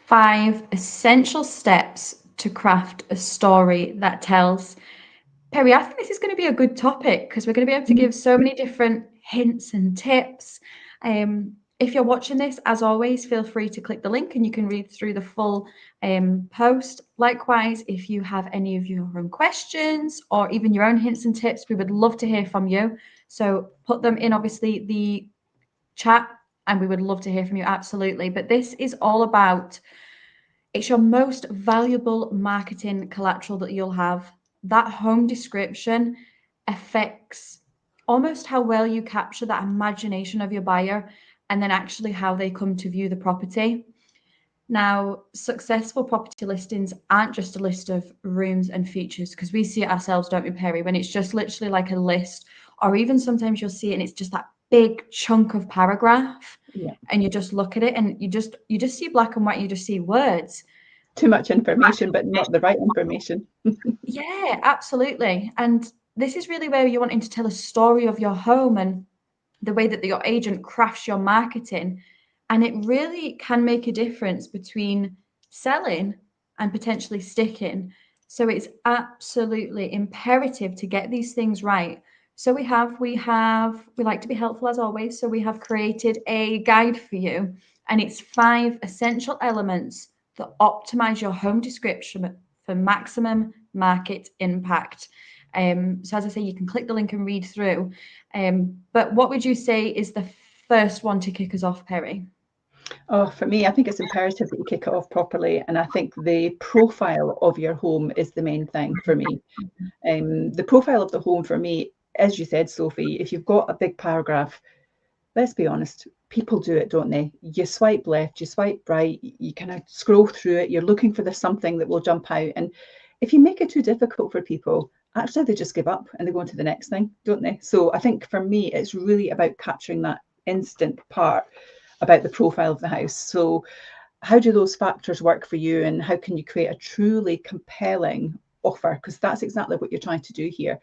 5 essential steps to craft a story that tells. Perry, I think this is going to be a good topic because we're going to be able to give so many different hints and tips. If you're watching this, as always, feel free to click the link and you can read through the full post. Likewise, if you have any of your own questions or even your own hints and tips, we would love to hear from you. So put them in, obviously, the chat, and we would love to hear from you, absolutely. But this is all about, it's your most valuable marketing collateral that you'll have. That home description affects almost how well you capture that imagination of your buyer and then actually how they come to view the property. Now, successful property listings aren't just a list of rooms and features, because we see it ourselves, don't we, Perry, when it's just literally like a list, or even sometimes you'll see it and it's just that big chunk of paragraph. Yeah. And you just look at it and you just see black and white, you just see words. Too much information, but not the right information. Yeah, absolutely. And this is really where you're wanting to tell a story of your home and the way that your agent crafts your marketing. And it really can make a difference between selling and potentially sticking. So it's absolutely imperative to get these things right. So we like to be helpful as always. So we have created a guide for you, and it's 5 essential elements that optimize your home description for maximum market impact. So as I say, you can click the link and read through. But what would you say is the first one to kick us off, Perry? Oh, for me, I think it's imperative that you kick it off properly. And I think the profile of your home is the main thing for me. The profile of the home for me, as you said, Sophie, if you've got a big paragraph, let's be honest, people do it, don't they? You swipe left, you swipe right, you kind of scroll through it, you're looking for the something that will jump out. And if you make it too difficult for people, actually they just give up and they go on to the next thing, don't they? So I think for me, it's really about capturing that instant part about the profile of the house. So how do those factors work for you, and how can you create a truly compelling offer? Because that's exactly what you're trying to do here.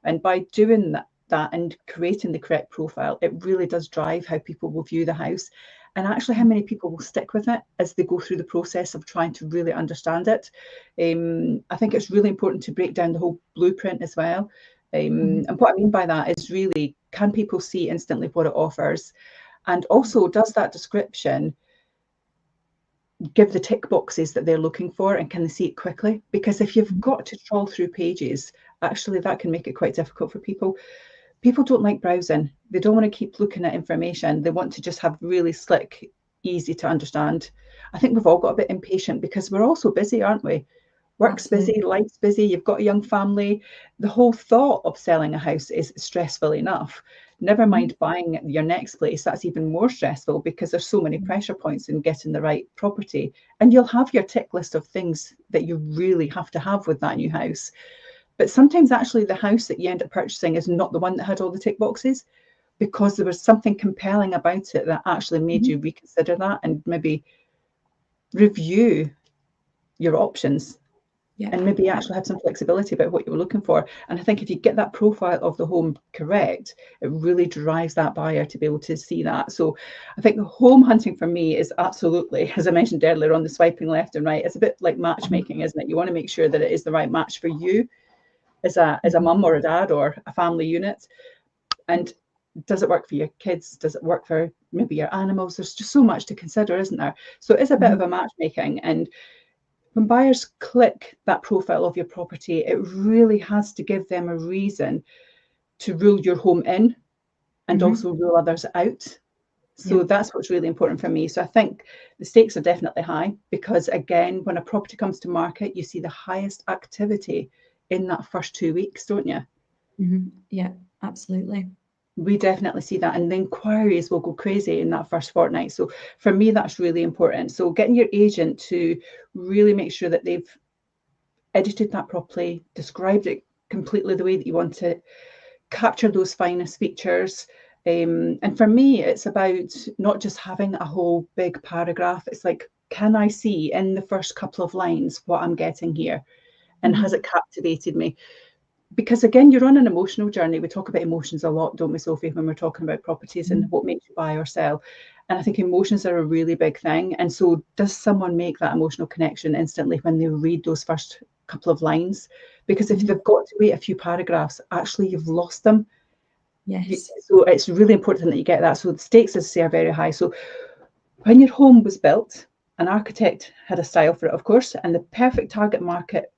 And by doing that and creating the correct profile, it really does drive how people will view the house, and actually how many people will stick with it as they go through the process of trying to really understand it. I think it's really important to break down the whole blueprint as well. And what I mean by that is really, can people see instantly what it offers? And also, does that description give the tick boxes that they're looking for, and can they see it quickly? Because if you've got to trawl through pages, actually that can make it quite difficult for people. People don't like browsing. They don't want to keep looking at information. They want to just have really slick, easy to understand. I think we've all got a bit impatient because we're all so busy, aren't we? Work's busy, life's busy, you've got a young family. The whole thought of selling a house is stressful enough. Never mind buying your next place. That's even more stressful because there's so many pressure points in getting the right property. And you'll have your tick list of things that you really have to have with that new house. But sometimes actually the house that you end up purchasing is not the one that had all the tick boxes, because there was something compelling about it that actually made you reconsider that and maybe review your options. Yeah. And maybe actually have some flexibility about what you were looking for. And I think if you get that profile of the home correct, it really drives that buyer to be able to see that. So I think the home hunting for me is absolutely, as I mentioned earlier, on the swiping left and right. It's a bit like matchmaking, isn't it? You want to make sure that it is the right match for you as a mum or a dad or a family unit. And does it work for your kids? Does it work for maybe your animals? There's just so much to consider, isn't there? So it is a bit of a matchmaking. And when buyers click that profile of your property, it really has to give them a reason to rule your home in and also rule others out. So that's what's really important for me. So I think the stakes are definitely high because, again, when a property comes to market, you see the highest activity in that first 2 weeks, don't you? Yeah, absolutely. We definitely see that, and the inquiries will go crazy in that first fortnight. So for me, that's really important. So getting your agent to really make sure that they've edited that properly, described it completely the way that you want it, capture those finest features. And for me, it's about not just having a whole big paragraph. It's like, can I see in the first couple of lines what I'm getting here? And has it captivated me? Because again, you're on an emotional journey. We talk about emotions a lot, don't we, Sophie, when we're talking about properties and what makes you buy or sell. And I think emotions are a really big thing. And so does someone make that emotional connection instantly when they read those first couple of lines? Because if they've got to wait a few paragraphs, actually you've lost them. Yes. So it's really important that you get that. So the stakes, as I say, are very high. So when your home was built, an architect had a style for it, of course, and the perfect target market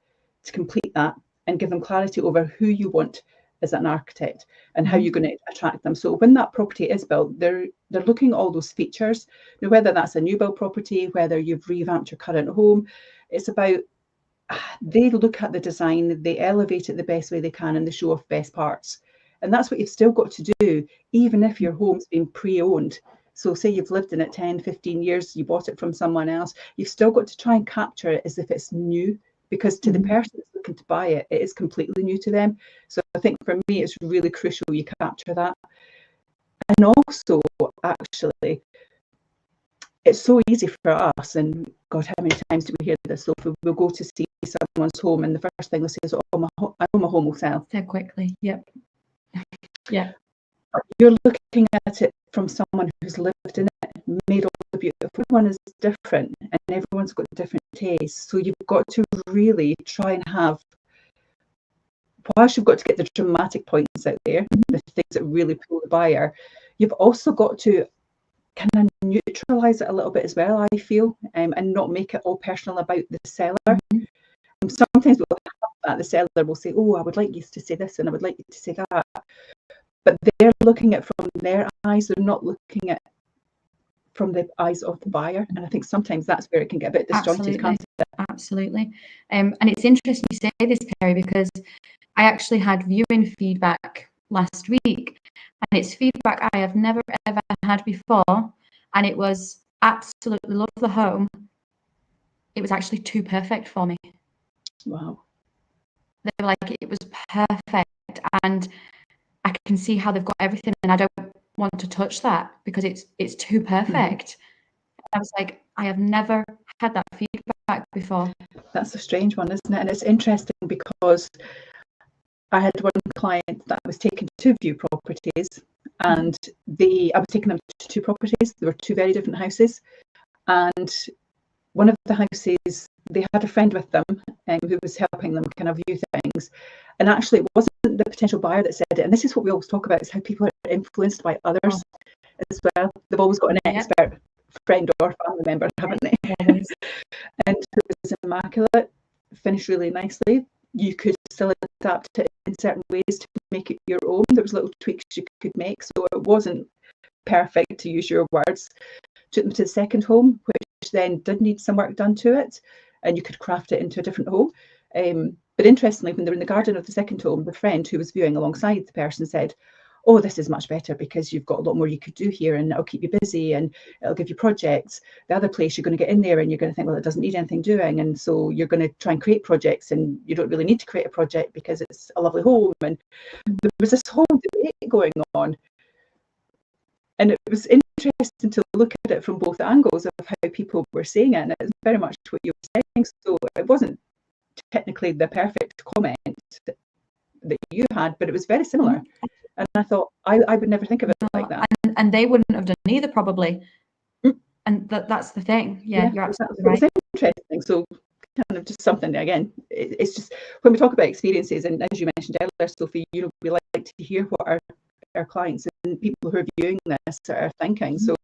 to complete that and give them clarity over who you want as an architect and how you're going to attract them. So when that property is built, they're looking at all those features. Now, whether that's a new build property, whether you've revamped your current home, it's about they look at the design, they elevate it the best way they can, and they show off best parts. And that's what you've still got to do, even if your home's been pre-owned. So say you've lived in it 10, 15 years, you bought it from someone else, you've still got to try and capture it as if it's new, because to the person that's looking to buy it, it is completely new to them. So I think for me, it's really crucial you capture that. And also, actually, it's so easy for us, and God, how many times do we hear this? So we'll go to see someone's home, and the first thing they say is, "Oh, I know my home will sell." So quickly, yep, yeah. You're looking at it from someone who's lived in it, made all the beautiful. Everyone is different, and everyone's got different tastes. So you've got to really try and have, whilst you've got to get the dramatic points out there, the things that really pull the buyer, you've also got to kind of neutralize it a little bit as well, I feel, and not make it all personal about the seller. Sometimes we'll have that. The seller will say, "Oh, I would like you to say this, and I would like you to say that," but they're looking at it from their eyes. They're not looking at from the eyes of the buyer, and I think sometimes that's where it can get a bit disjointed. Absolutely. And it's interesting you say this, Perrie, because I actually had viewing feedback last week, and it's feedback I have never ever had before, and it was absolutely love the home. It was actually too perfect for me. Wow. They were like, it was perfect, and I can see how they've got everything, and I don't want to touch that because it's too perfect. I was like, I have never had that feedback before. That's a strange one, isn't it? And it's interesting because I had one client that was taken to view properties, and I was taking them to two properties. There were two very different houses, and one of the houses, they had a friend with them who was helping them kind of view things. And actually, it wasn't the potential buyer that said it. And this is what we always talk about, is how people are influenced by others as well. They've always got an expert friend or family member, haven't they? And it was immaculate, finished really nicely. You could still adapt it in certain ways to make it your own. There was little tweaks you could make. So it wasn't perfect, to use your words. Took them to the second home, which then did need some work done to it, and you could craft it into a different home. But interestingly, when they were in the garden of the second home, the friend who was viewing alongside the person said, "Oh, this is much better because you've got a lot more you could do here, and it'll keep you busy and it'll give you projects. The other place, you're going to get in there and you're going to think, well, it doesn't need anything doing, and so you're going to try and create projects, and you don't really need to create a project because it's a lovely home." And there was this whole debate going on. And it was interesting to look at it from both angles of how people were saying it, and it's very much what you were saying. So it wasn't technically the perfect comment that you had, but it was very similar. And I thought, I would never think of it like that. And they wouldn't have done either, probably. And that's the thing. Yeah, you're absolutely right. It's interesting. So kind of just something, again, it's just when we talk about experiences, and as you mentioned earlier, Sophie, we like to hear what our clients and people who are viewing this are thinking. So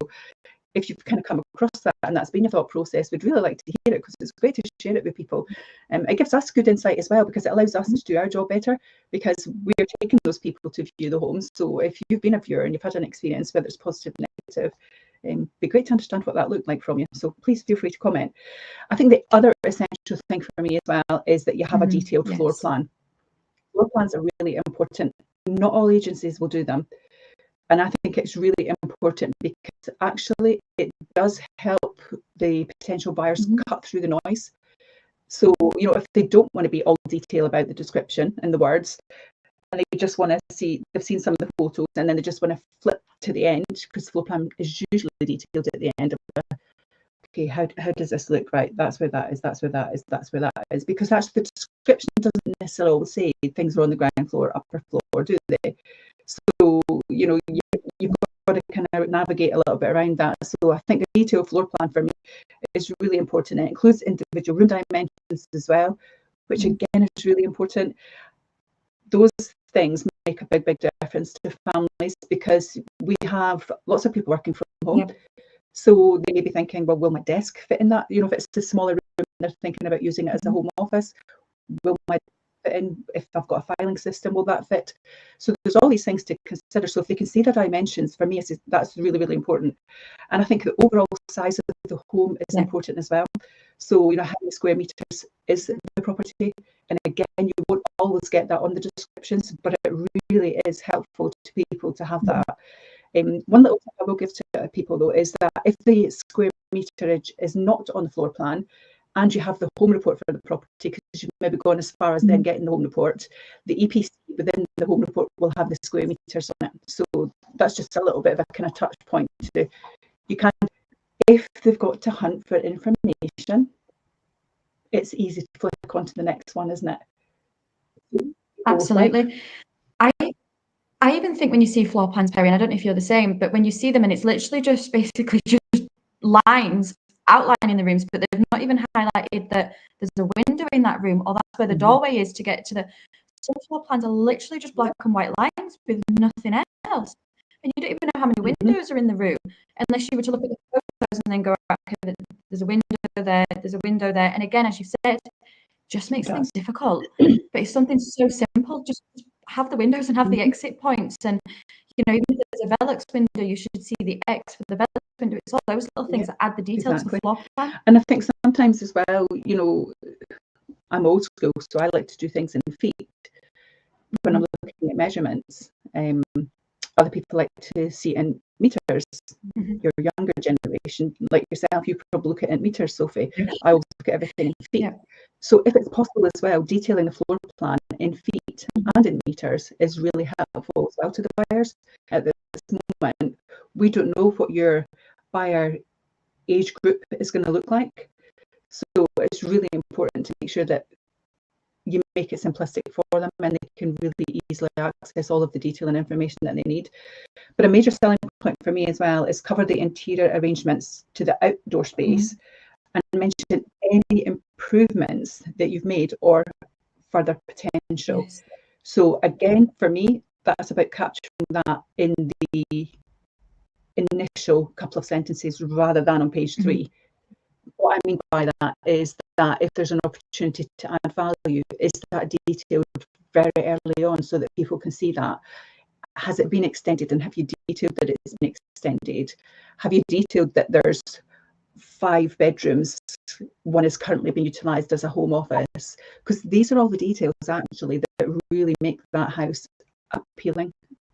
if you've kind of come across that and that's been a thought process, we'd really like to hear it, because it's great to share it with people. It gives us good insight as well, because it allows us to do our job better, because we're taking those people to view the homes. So if you've been a viewer and you've had an experience, whether it's positive or negative, it'd be great to understand what that looked like from you. So please feel free to comment. I think the other essential thing for me as well is that you have a detailed floor plan. Floor plans are really important. Not all agencies will do them. And I think it's really important because actually it does help the potential buyers cut through the noise. So, if they don't want to be all detail about the description and the words, and they just want to see, they've seen some of the photos, and then they just want to flip to the end, because the floor plan is usually detailed at the end of the, okay, how does this look? Right, that's where that is, that's where that is, that's where that is. Because actually the description doesn't necessarily always say things are on the ground floor, upper floor, do they? So, you've got got to kind of navigate a little bit around that. So I think a detailed floor plan for me is really important. It includes individual room dimensions as well, which again is really important. Those things make a big difference to families, because we have lots of people working from home. Yep. So they may be thinking, well, will my desk fit in that? You know, if it's a smaller room, they're thinking about using it as a home office. Will my fit in? If I've got a filing system, will that fit? So there's all these things to consider. So if they can see the dimensions, for me, that's really important. And I think the overall size of the home is important as well. So, you know, how many square meters is the property? And again, you won't always get that on the descriptions, but it really is helpful to people to have that. One little tip I will give to people, though, is that if the square meterage is not on the floor plan, and you have the home report for the property, because you've maybe gone as far as then getting the home report, the EPC within the home report will have the square meters on it. So that's just a little bit of a kind of touch point. You can, if they've got to hunt for information, it's easy to flick onto the next one, isn't it? Absolutely. I even think when you see floor plans, Perrie, and I don't know if you're the same, but when you see them and it's literally just basically just lines outlining the rooms, but they've not even highlighted that there's a window in that room, or that's where the doorway is to get to the. Some floor plans are literally just black and white lines with nothing else, and you don't even know how many windows are in the room unless you were to look at the photos and then go, okay, there's a window there, there's a window there, and again, as you said, just makes things difficult. But it's something so simple, just have the windows and have the exit points, and you know, even if there's a Velux window, you should see the X for the Velux window. It's all those little things that add the detail to the floor plan. And I think sometimes as well, you know, I'm old school, so I like to do things in feet when I'm looking at measurements. Other people like to see in meters. Your younger generation, like yourself, you probably look at it in meters, Sophie. I always look at everything in feet. So if it's possible as well, detailing the floor plan in feet and in meters is really helpful as well to the buyers. At this moment, we don't know what your buyer age group is going to look like. So it's really important to make sure that you make it simplistic for them and they can really easily access all of the detail and information that they need. But a major selling point for me as well is cover the interior arrangements to the outdoor space and mention any improvements that you've made or further potential. So again, for me, that's about capturing that in the initial couple of sentences rather than on page 3. What I mean by that is that if there's an opportunity to add value, is that detailed very early on so that people can see that? Has it been extended, and have you detailed that it's been extended? Have you detailed that there's 5 bedrooms, one is currently being utilised as a home office? Because these are all the details actually that really make that house appealing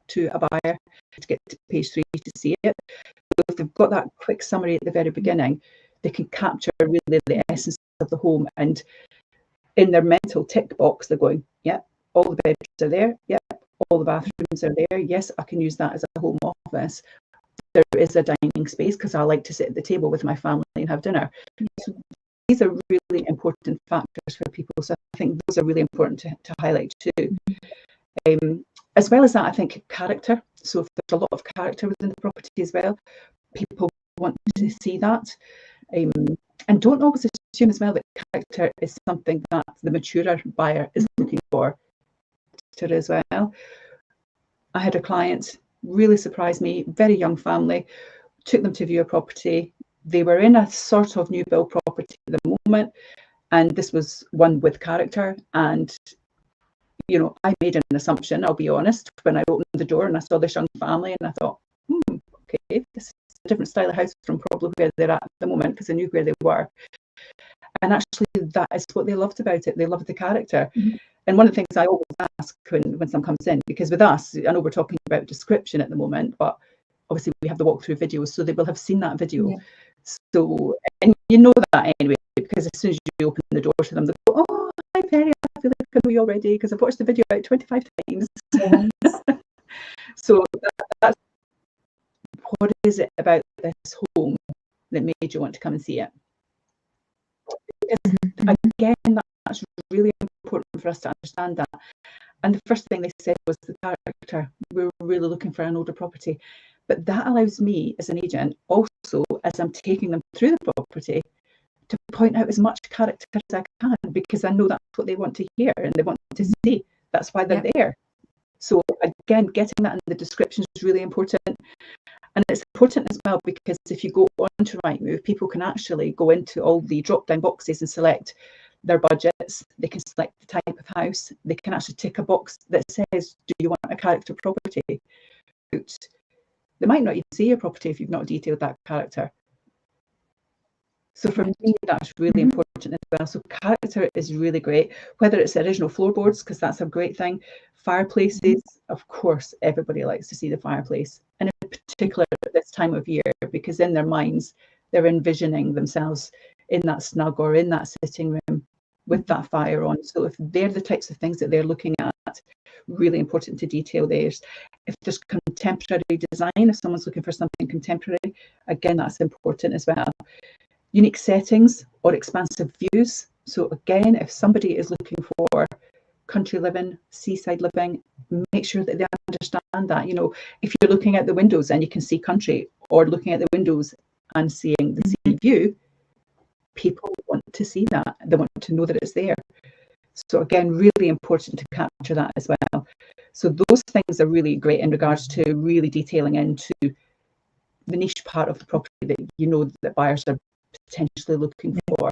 to a buyer to get to page 3 to see it. So if they've got that quick summary at the very beginning, they can capture really the essence of the home, and in their mental tick box they're going, yeah, all the bedrooms are there, yeah, all the bathrooms are there, yes, I can use that as a home office. There is a dining space because I like to sit at the table with my family and have dinner. So these are really important factors for people, so I think those are really important to highlight too. As well as that, I think character. So if there's a lot of character within the property as well, people want to see that. And don't always assume as well that character is something that the maturer buyer is looking for as well. I had a client, really surprised me, very young family, took them to view a property. They were in a sort of new build property at the moment, and this was one with character. And you know, I made an assumption, I'll be honest, when I opened the door and I saw this young family, and I thought, okay, this is a different style of house from probably where they're at the moment, because I knew where they were. And actually that is what they loved about it. They loved the character. And one of the things I always ask when someone comes in, because with us, I know we're talking about description at the moment, but obviously we have the walkthrough videos, so they will have seen that video. So, and you know that anyway, because as soon as you open the door to them, they go, oh, hi Perrie, I feel like I know you already because I've watched the video about 25 times. So that's what is it about this home that made you want to come and see it? Because again, that's really important for us to understand that. And the first thing they said was the character. We were really looking for an older property. But that allows me as an agent also, as I'm taking them through the property, to point out as much character as I can, because I know that's what they want to hear and they want to see. That's why they're there. So again, getting that in the description is really important. And it's important as well because if you go on to Rightmove, people can actually go into all the drop-down boxes and select their budgets. They can select the type of house. They can actually tick a box that says, do you want a character property? They might not even see your property if you've not detailed that character. So for me, that's really important as well. So character is really great, whether it's original floorboards, because that's a great thing. Fireplaces, of course, everybody likes to see the fireplace. And in particular at this time of year, because in their minds, they're envisioning themselves in that snug or in that sitting room with that fire on. So if they're the types of things that they're looking at, really important to detail theirs. If there's contemporary design, if someone's looking for something contemporary, again, that's important as well. Unique settings or expansive views. So again, if somebody is looking for country living, seaside living, make sure that they understand that. You know, if you're looking at the windows and you can see country, or looking at the windows and seeing the sea view, people want to see that. They want to know that it's there. So again, really important to capture that as well. So those things are really great in regards to really detailing into the niche part of the property that you know that buyers are potentially looking for,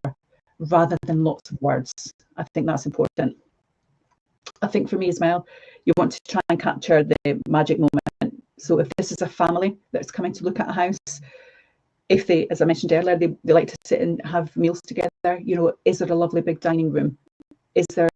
rather than lots of words. I think that's important. I think for me as well, you want to try and capture the magic moment. So if this is a family that's coming to look at a house, if they, as I mentioned earlier, they like to sit and have meals together, you know, is there a lovely big dining room? Is there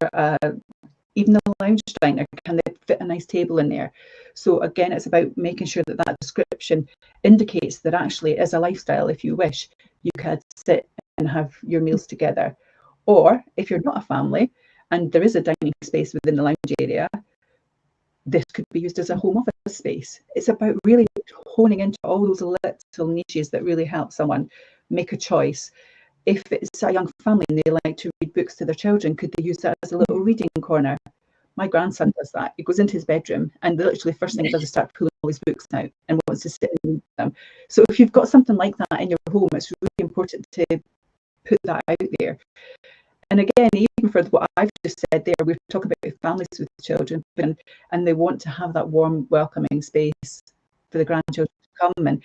even a lounge diner? Can they fit a nice table in there? So again, it's about making sure that that description indicates that actually it is a lifestyle. If you wish, you could sit and have your meals together. Or if you're not a family and there is a dining space within the lounge area, this could be used as a home office space. It's about really honing into all those little niches that really help someone make a choice. If it's a young family and they like to read books to their children, could they use that as a little reading corner? My grandson does that. He goes into his bedroom and literally first thing he does is start pulling all his books out and wants to sit and read them. So if you've got something like that in your home, it's really important to put that out there. And again, even for what I've just said there, we're talking about families with children, and they want to have that warm, welcoming space for the grandchildren to come and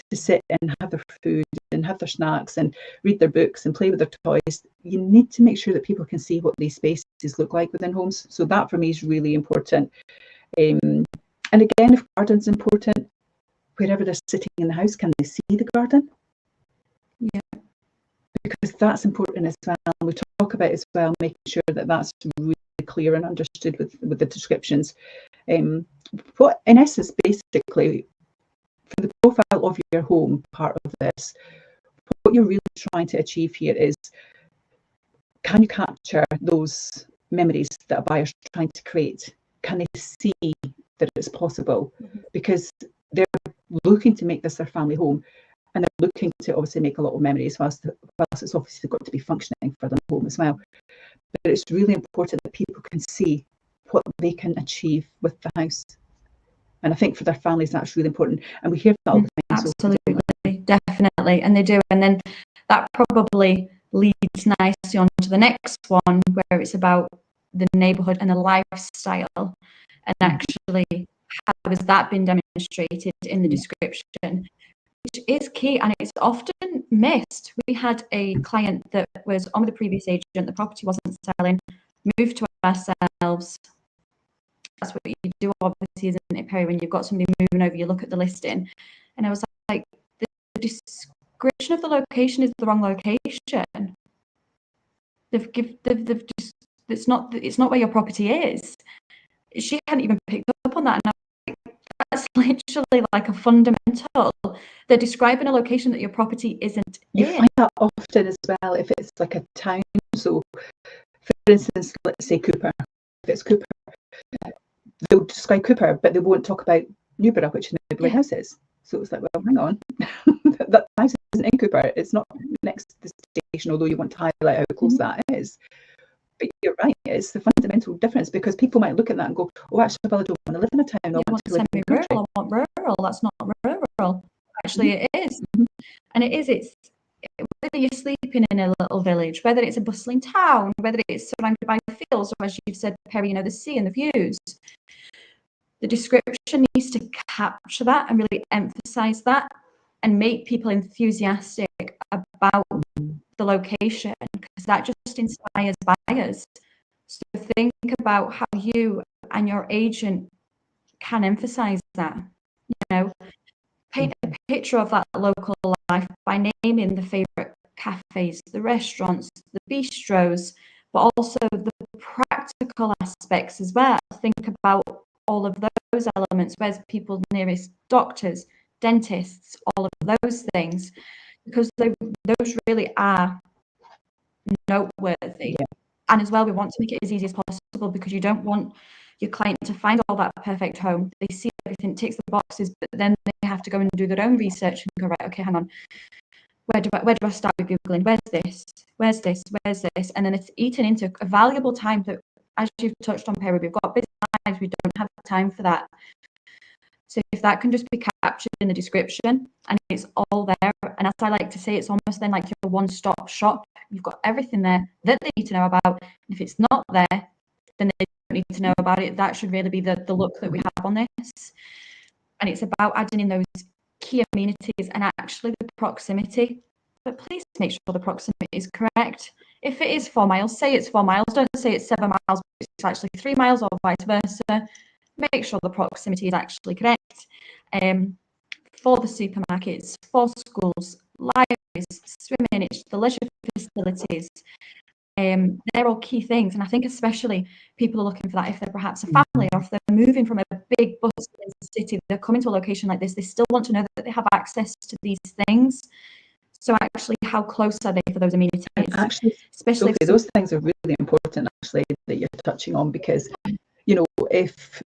to sit and have their food and have their snacks and read their books and play with their toys. You need to make sure that people can see what these spaces look like within homes. So that for me is really important. And again, if garden's important, wherever they're sitting in the house, can they see the garden? Yeah. Because that's important as well. We talk about as well, making sure that that's really clear and understood with the descriptions. What in essence, basically, for the profile of your home part of this, what you're really trying to achieve here is, can you capture those memories that a buyer's trying to create? Can they see that it's possible? Because they're looking to make this their family home, and they're looking to obviously make a lot of memories, whilst it's obviously got to be functioning for them home as well. But it's really important that people can see what they can achieve with the house. And I think for their families, that's really important. And we hear that all the time. Absolutely, definitely. And they do. And then that probably leads nicely on to the next one, where it's about the neighbourhood and the lifestyle. And actually, how has that been demonstrated in the description? Which is key, and it's often missed. We had a client that was on with the previous agent, the property wasn't selling, moved to ourselves. That's what you do, obviously, isn't it, Perrie? When you've got somebody moving over, you look at the listing. And I was like, the description of the location is the wrong location. It's not where your property is. She hadn't even picked up on that. And that's literally like a fundamental. They're describing a location that your property isn't in. You find that often as well if it's like a town. So, for instance, let's say Cooper. If it's Cooper, they'll describe Cooper, but they won't talk about Newborough, which neighbouring house is. So it's like, well, hang on, that house isn't in Cooper. It's not next to the station, although you want to highlight how close that is. But you're right, it's the fundamental difference, because people might look at that and go, oh, actually, well, I don't want to live in a town. I want to live in the country. I want rural. rural, that's not rural. Actually, it is. And it's whether you're sleeping in a little village, whether it's a bustling town, whether it's surrounded by fields, or as you've said, Perrie, the sea and the views. The description needs to capture that and really emphasize that and make people enthusiastic about the location, because that just inspires buyers. So think about how you and your agent can emphasize that. Paint a picture of that local life by naming the favorite cafes, the restaurants, the bistros, but also the practical aspects as well. Think about all of those elements. Where's people's nearest doctors, dentists, all of those things, because those really are noteworthy. And as well, we want to make it as easy as possible, because you don't want your client to find all that perfect home. They see everything, ticks the boxes, but then they have to go and do their own research and go, right, okay, hang on, where do I start with Googling? Where's this? And then it's eaten into a valuable time that, as you've touched on, Perrie, we've got busy lives, we don't have time for that. So if that can just be captured in the description and it's all there, and as I like to say, it's almost then like your one-stop shop. You've got everything there that they need to know about. And if it's not there, then they don't need to know about it. That should really be the look that we have on this. And it's about adding in those key amenities and actually the proximity. But please make sure the proximity is correct. If it is 4 miles, say it's 4 miles. Don't say it's 7 miles, but it's actually 3 miles, or vice versa. Make sure the proximity is actually correct. For the supermarkets, for schools, libraries, swimming, the leisure facilities, they're all key things. And I think especially people are looking for that if they're perhaps a family, or if they're moving from a big bustling city, they're coming to a location like this, they still want to know that they have access to these things. So actually, how close are they for those amenities? Actually, especially Sophie, those things are really important, actually, that you're touching on, because, if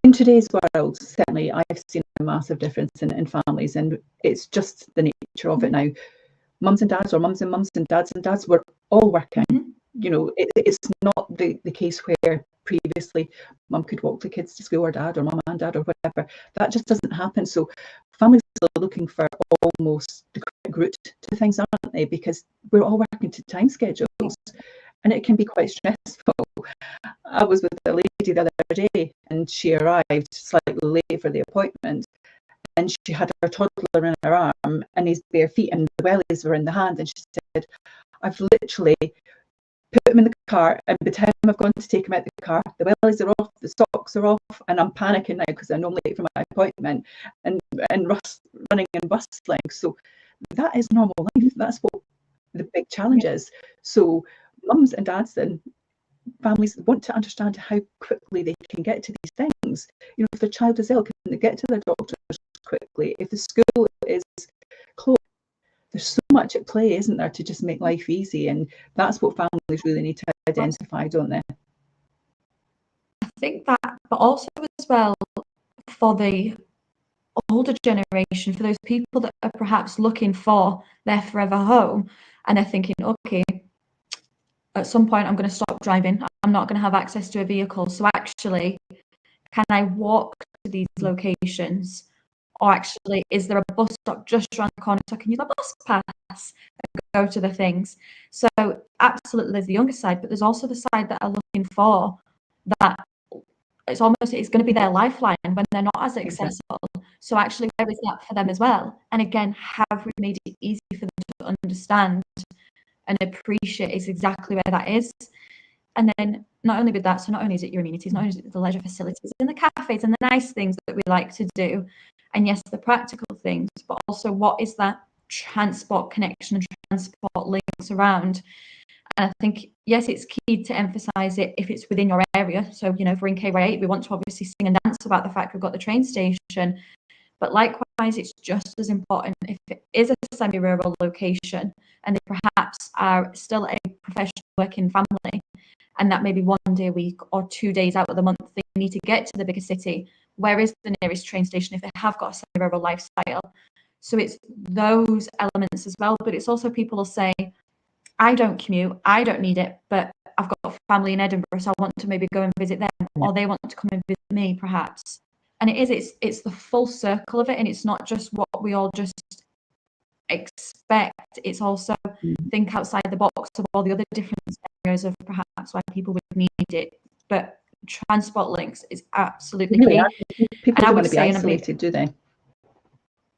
in today's world, certainly I've seen a massive difference in families, and it's just the nature of it now. Mums and dads, or mums and dads were all working. It's not the case where previously mum could walk the kids to school, or dad, or mum and dad, or whatever. That just doesn't happen. So families are looking for almost the correct route to things, aren't they? Because we're all working to time schedules, and it can be quite stressful. I was with a lady the other day, and she arrived slightly late for the appointment, and she had her toddler in her arm and his bare feet, and the wellies were in the hand, and she said, I've literally put him in the car, and by the time I've gone to take him out the car, the wellies are off, the socks are off, and I'm panicking now because I know I'm late for my appointment, and running and bustling. So that is normal life. That's what the big challenge is. So mums and dads and families want to understand how quickly they can get to these things. If their child is ill, can they get to their doctors quickly? If the school is closed, there's so much at play, isn't there, to just make life easy? And that's what families really need to identify, don't they? I think that, but also as well for the older generation, for those people that are perhaps looking for their forever home, and they're thinking, okay, at some point I'm going to stop driving, I'm not going to have access to a vehicle, so actually, can I walk to these locations? Or actually, is there a bus stop just around the corner so I can use a bus pass and go to the things? So absolutely, there's the younger side, but there's also the side that are looking for that. It's going to be their lifeline when they're not as accessible. So actually, where is that for them as well? And again, have we made it easy for them to understand and appreciate is exactly where that is? And then not only with that, so not only is it your amenities, not only is it the leisure facilities and the cafes and the nice things that we like to do, and yes, the practical things, but also what is that transport connection and transport links around? And I think, yes, it's key to emphasise it if it's within your area. So, if we're in KY8, we want to obviously sing and dance about the fact we've got the train station. But likewise, it's just as important if it is a semi-rural location and they perhaps are still a professional working family, and that maybe 1 day a week or 2 days out of the month they need to get to the bigger city. Where is the nearest train station if they have got a semi-rural lifestyle? So it's those elements as well, but it's also people will say, I don't commute, I don't need it, but I've got a family in Edinburgh, so I want to maybe go and visit them, or they want to come and visit me, perhaps. And it's the full circle of it, and it's not just what we all just expect. It's also think outside the box of all the other different areas of perhaps why people would need it. But transport links is absolutely key. People don't want to be isolated, do they?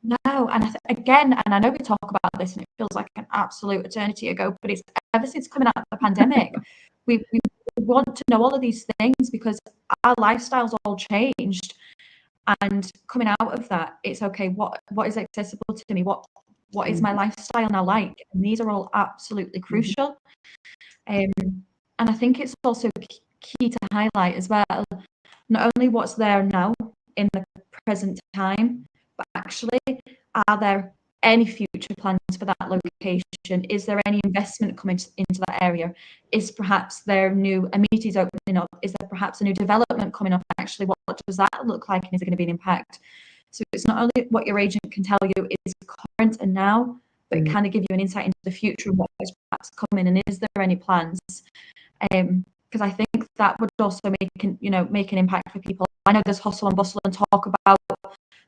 No, and again, and I know we talk about this and it feels like an absolute eternity ago, but it's ever since coming out of the pandemic, we want to know all of these things because our lifestyles all changed. And coming out of that, it's okay, what is accessible to me? What is my lifestyle now like? And these are all absolutely crucial. And I think it's also key to highlight as well, not only what's there now in the present time, but actually, are there any future plans for that location? Is there any investment coming into that area? Is perhaps there new amenities opening up? Is there perhaps a new development coming up? Actually, what does that look like? And is it going to be an impact? So it's not only what your agent can tell you is current and now, but it kind of give you an insight into the future and what is perhaps coming, and is there any plans? Because I think that would also make an impact for people. I know there's hustle and bustle and talk about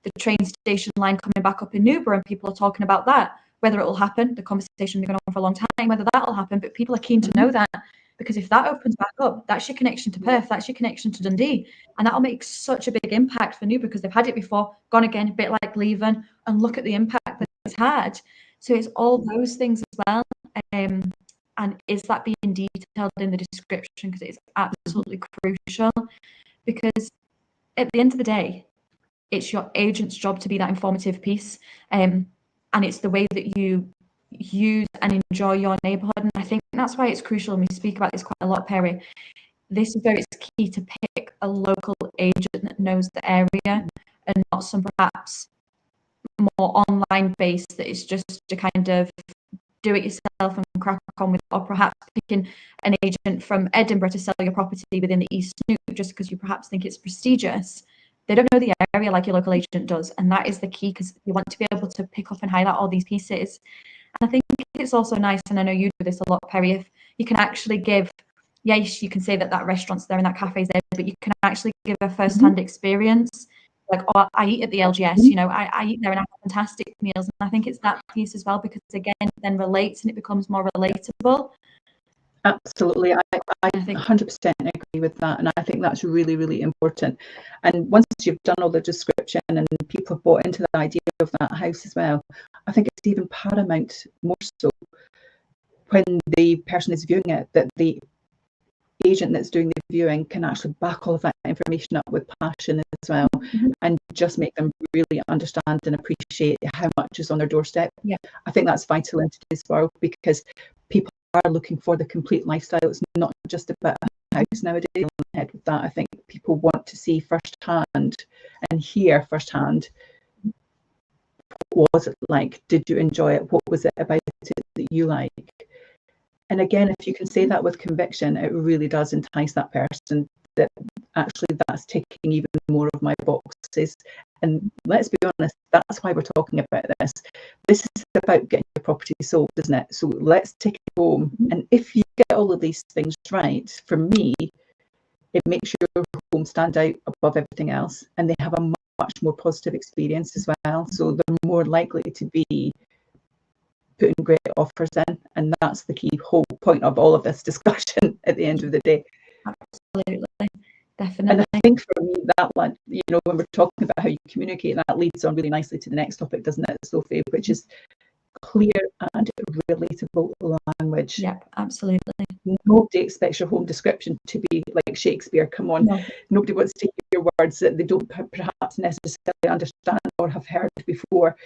the train station line coming back up in Newborough, and people are talking about that, whether it will happen. The conversation has been going on for a long time, whether that will happen, but people are keen to know that, because if that opens back up, that's your connection to Perth, that's your connection to Dundee, and that'll make such a big impact for Newborough because they've had it before, gone again, a bit like leaving, and look at the impact that it's had. So it's all those things as well. And is that being detailed in the description? Because it's absolutely crucial, because at the end of the day, it's your agent's job to be that informative piece, and it's the way that you use and enjoy your neighbourhood. And I think that's why it's crucial, and we speak about this quite a lot, Perrie. This is where it's key to pick a local agent that knows the area, and not some perhaps more online based that is just to kind of do it yourself and crack on with it, or perhaps picking an agent from Edinburgh to sell your property within the East Neuk just because you perhaps think it's prestigious. They don't know the area like your local agent does, and that is the key, because you want to be able to pick up and highlight all these pieces. And I think it's also nice, and I know you do this a lot, Perrie, if you can actually give, yes, you can say that restaurant's there and that cafe's there, but you can actually give a first-hand experience. Like, oh, I eat at the LGS, I eat there and I have fantastic meals. And I think it's that piece as well, because again, it then relates and it becomes more relatable. Absolutely. I 100% agree with that. And I think that's really, really important. And once you've done all the description and people have bought into the idea of that house as well, I think it's even paramount, more so, when the person is viewing it, that the agent that's doing the viewing can actually back all of that information up with passion as well, and just make them really understand and appreciate how much is on their doorstep. I think that's vital in today's world, because people are looking for the complete lifestyle. It's not just about a house nowadays. On the head with that, I think people want to see firsthand and hear firsthand, what was it like? Did you enjoy it? What was it about it that you like? And again, if you can say that with conviction, it really does entice that person that actually that's ticking even more of my boxes. And let's be honest, that's why we're talking about this. This is about getting your property sold, isn't it? So let's take it home. And if you get all of these things right, for me, it makes your home stand out above everything else, and they have a much more positive experience as well. So they're more likely to be putting great offers in, and that's the key whole point of all of this discussion at the end of the day. Absolutely, definitely. And I think for me, that one, when we're talking about how you communicate, that leads on really nicely to the next topic, doesn't it, Sophie, which is clear and relatable language. Yep, absolutely. Nobody expects your home description to be like Shakespeare. Come on. No. Nobody wants to hear words that they don't perhaps necessarily understand or have heard before.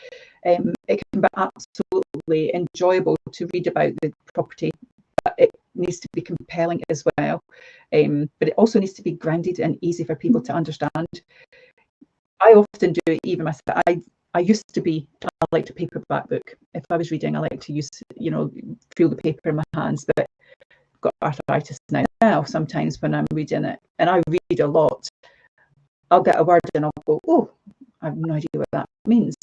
It can be absolutely enjoyable to read about the property, but it needs to be compelling as well. But it also needs to be grounded and easy for people to understand. I often do it even myself. I used to be, I like to paperback book. If I was reading, I like to use, feel the paper in my hands, but I've got arthritis now sometimes when I'm reading it, and I read a lot. I'll get a word and I'll go, oh, I have no idea what that means.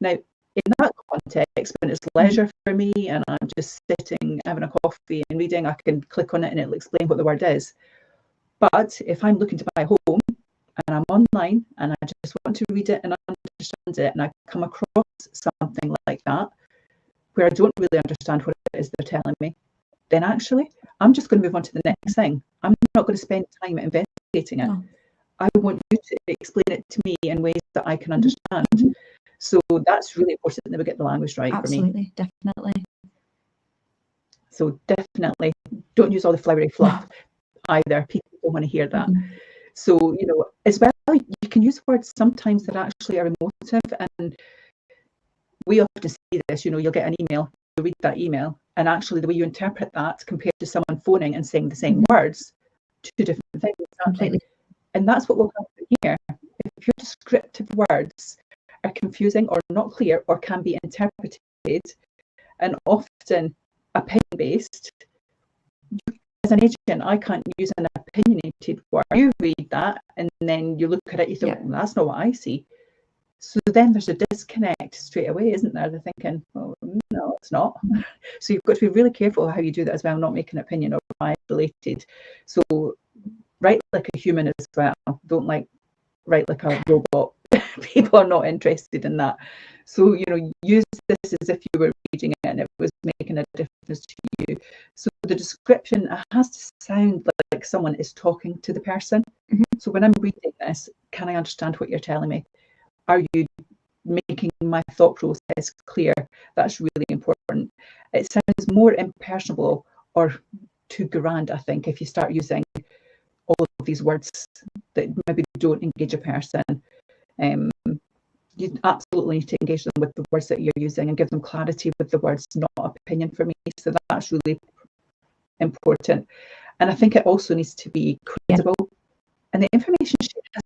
Now, in that context, when it's leisure for me and I'm just sitting, having a coffee and reading, I can click on it and it'll explain what the word is. But if I'm looking to buy a home, and I'm online and I just want to read it and understand it, and I come across something like that where I don't really understand what it is they're telling me, then actually I'm just going to move on to the next thing. I'm not going to spend time investigating it. No. I want you to explain it to me in ways that I can understand. So that's really important that we get the language right. Absolutely, for me. definitely. So definitely don't use all the flowery fluff either. People don't want to hear that. So, you know, as well, you can use words sometimes that actually are emotive, and we often see this. You know, you'll get an email, you read that email, and actually the way you interpret that compared to someone phoning and saying the same words, two different things. Completely. And that's what will happen here. If your descriptive words are confusing or not clear or can be interpreted, and often opinion-based, as an agent, I can't use an opinionated word. You read that and then you look at it, you think, well, that's not what I see. So then there's a disconnect straight away, isn't there? They're thinking, oh, no, it's not. So you've got to be really careful how you do that as well, not make an opinion or bias related. So write like a human as well. Don't write like a robot. People are not interested in that. So, you know, use this as if you were reading it and it was making a difference to you. So the description has to sound like someone is talking to the person. So when I'm reading this, can I understand what you're telling me? Are you making my thought process clear? That's really important. It sounds more impersonal or too grand, I think, if you start using all of these words that maybe don't engage a person. You absolutely need to engage them with the words that you're using and give them clarity with the words, not opinion for me. So that's really important. And I think it also needs to be credible. And the information